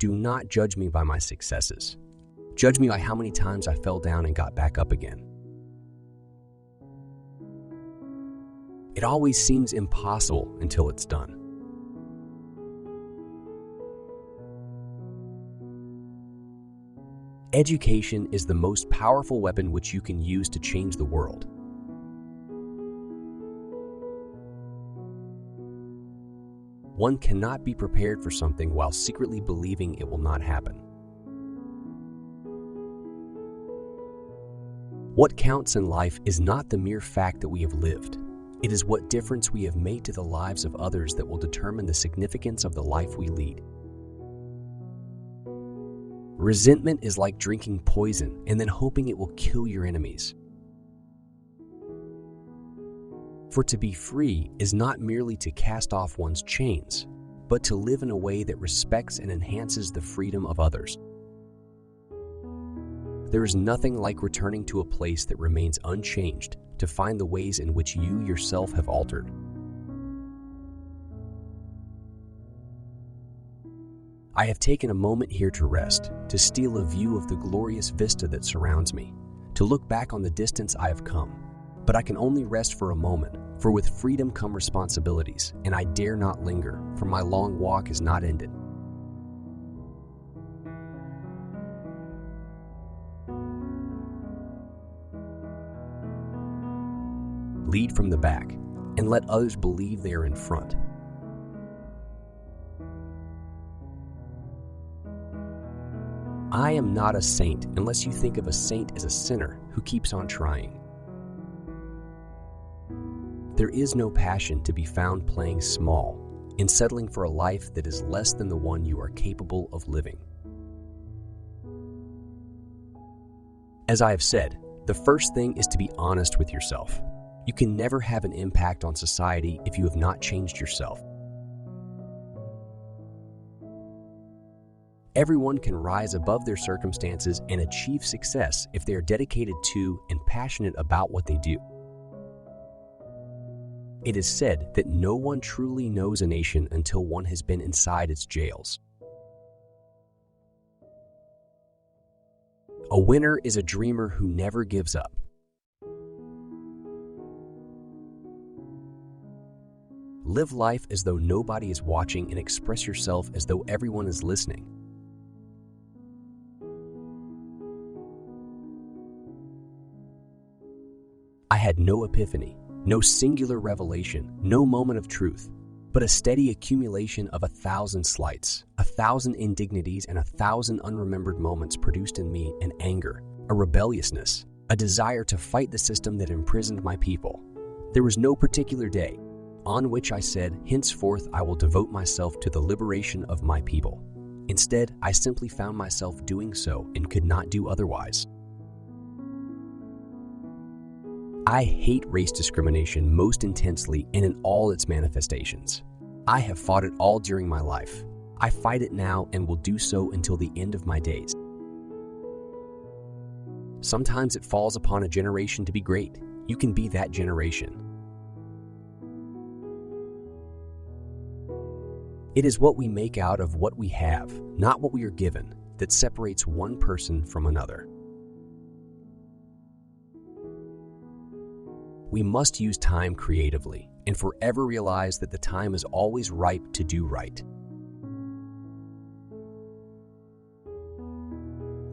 Do not judge me by my successes. Judge me by how many times I fell down and got back up again. It always seems impossible until it's done. Education is the most powerful weapon which you can use to change the world. One cannot be prepared for something while secretly believing it will not happen. What counts in life is not the mere fact that we have lived. It is what difference we have made to the lives of others that will determine the significance of the life we lead. Resentment is like drinking poison and then hoping it will kill your enemies. For to be free is not merely to cast off one's chains, but to live in a way that respects and enhances the freedom of others. There is nothing like returning to a place that remains unchanged to find the ways in which you yourself have altered. I have taken a moment here to rest, to steal a view of the glorious vista that surrounds me, to look back on the distance I have come. But I can only rest for a moment, for with freedom come responsibilities, and I dare not linger, for my long walk is not ended. Lead from the back, and let others believe they are in front. I am not a saint unless you think of a saint as a sinner who keeps on trying. There is no passion to be found playing small, in settling for a life that is less than the one you are capable of living. As I have said, the first thing is to be honest with yourself. You can never have an impact on society if you have not changed yourself. Everyone can rise above their circumstances and achieve success if they are dedicated to and passionate about what they do. It is said that no one truly knows a nation until one has been inside its jails. A winner is a dreamer who never gives up. Live life as though nobody is watching and express yourself as though everyone is listening. I had no epiphany, no singular revelation, no moment of truth, but a steady accumulation of 1,000 slights, 1,000 indignities, and 1,000 unremembered moments produced in me an anger, a rebelliousness, a desire to fight the system that imprisoned my people. There was no particular day on which I said, henceforth I will devote myself to the liberation of my people. Instead, I simply found myself doing so and could not do otherwise. I hate race discrimination most intensely and in all its manifestations. I have fought it all during my life. I fight it now and will do so until the end of my days. Sometimes it falls upon a generation to be great. You can be that generation. It is what we make out of what we have, not what we are given, that separates one person from another. We must use time creatively and forever realize that the time is always ripe to do right.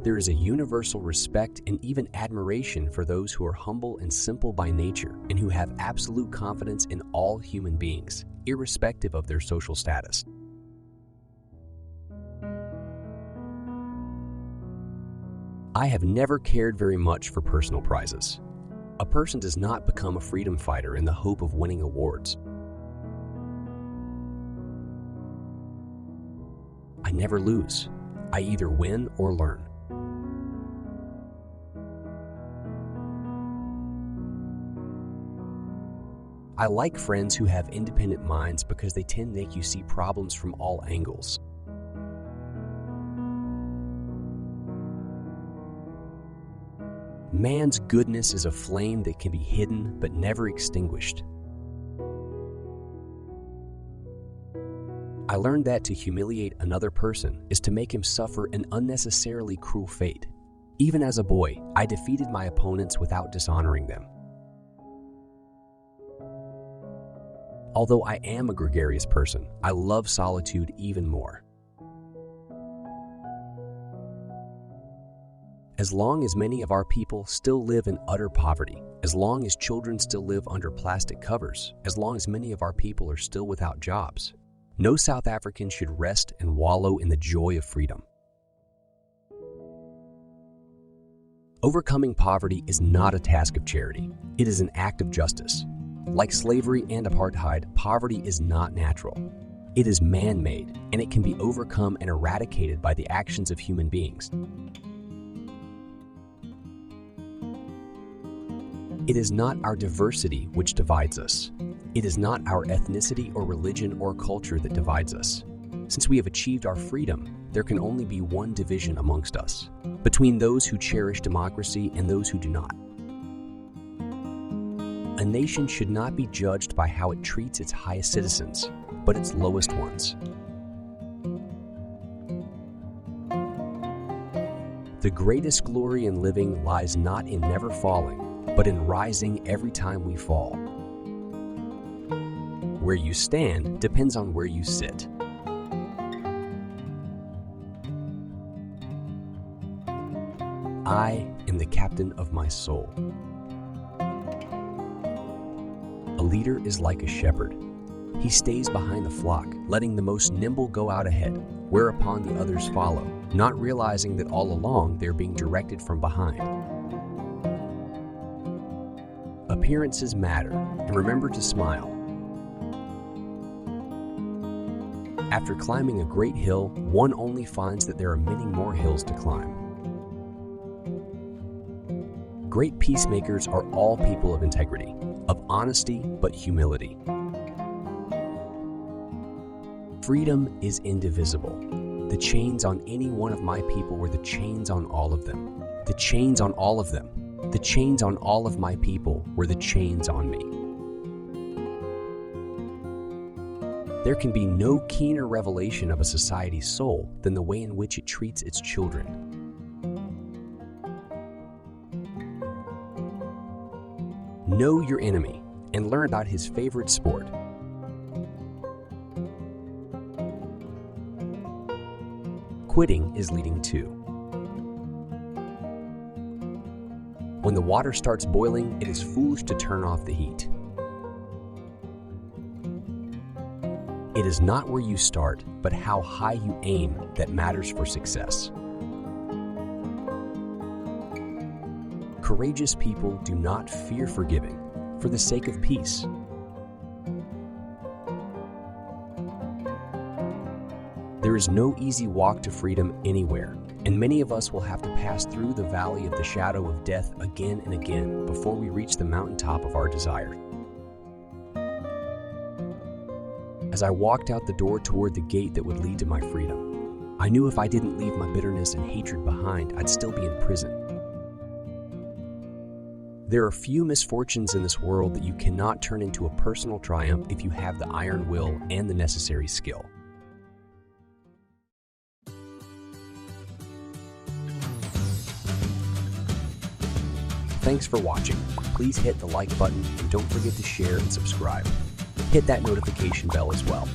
There is a universal respect and even admiration for those who are humble and simple by nature and who have absolute confidence in all human beings, irrespective of their social status. I have never cared very much for personal prizes. A person does not become a freedom fighter in the hope of winning awards. I never lose. I either win or learn. I like friends who have independent minds because they tend to make you see problems from all angles. Man's goodness is a flame that can be hidden but never extinguished. I learned that to humiliate another person is to make him suffer an unnecessarily cruel fate. Even as a boy, I defeated my opponents without dishonoring them. Although I am a gregarious person, I love solitude even more. As long as many of our people still live in utter poverty, as long as children still live under plastic covers, as long as many of our people are still without jobs, no South African should rest and wallow in the joy of freedom. Overcoming poverty is not a task of charity. It is an act of justice. Like slavery and apartheid, poverty is not natural. It is man-made, and it can be overcome and eradicated by the actions of human beings. It is not our diversity which divides us. It is not our ethnicity or religion or culture that divides us. Since we have achieved our freedom, there can only be one division amongst us, between those who cherish democracy and those who do not. A nation should not be judged by how it treats its highest citizens, but its lowest ones. The greatest glory in living lies not in never falling, but in rising every time we fall. Where you stand depends on where you sit. I am the captain of my soul. A leader is like a shepherd. He stays behind the flock, letting the most nimble go out ahead, whereupon the others follow, not realizing that all along they're being directed from behind. Appearances matter, and remember to smile. After climbing a great hill, one only finds that there are many more hills to climb. Great peacemakers are all people of integrity, of honesty but humility. Freedom is indivisible. The chains on any one of my people were the chains on all of them. The chains on all of them. The chains on all of my people were the chains on me. There can be no keener revelation of a society's soul than the way in which it treats its children. Know your enemy and learn about his favorite sport. Quitting is leading too. When the water starts boiling, it is foolish to turn off the heat. It is not where you start, but how high you aim that matters for success. Courageous people do not fear forgiving for the sake of peace. There is no easy walk to freedom anywhere, and many of us will have to pass through the valley of the shadow of death again and again before we reach the mountaintop of our desire. As I walked out the door toward the gate that would lead to my freedom, I knew if I didn't leave my bitterness and hatred behind, I'd still be in prison. There are few misfortunes in this world that you cannot turn into a personal triumph if you have the iron will and the necessary skill. Thanks for watching. Please hit the like button and don't forget to share and subscribe. Hit that notification bell as well.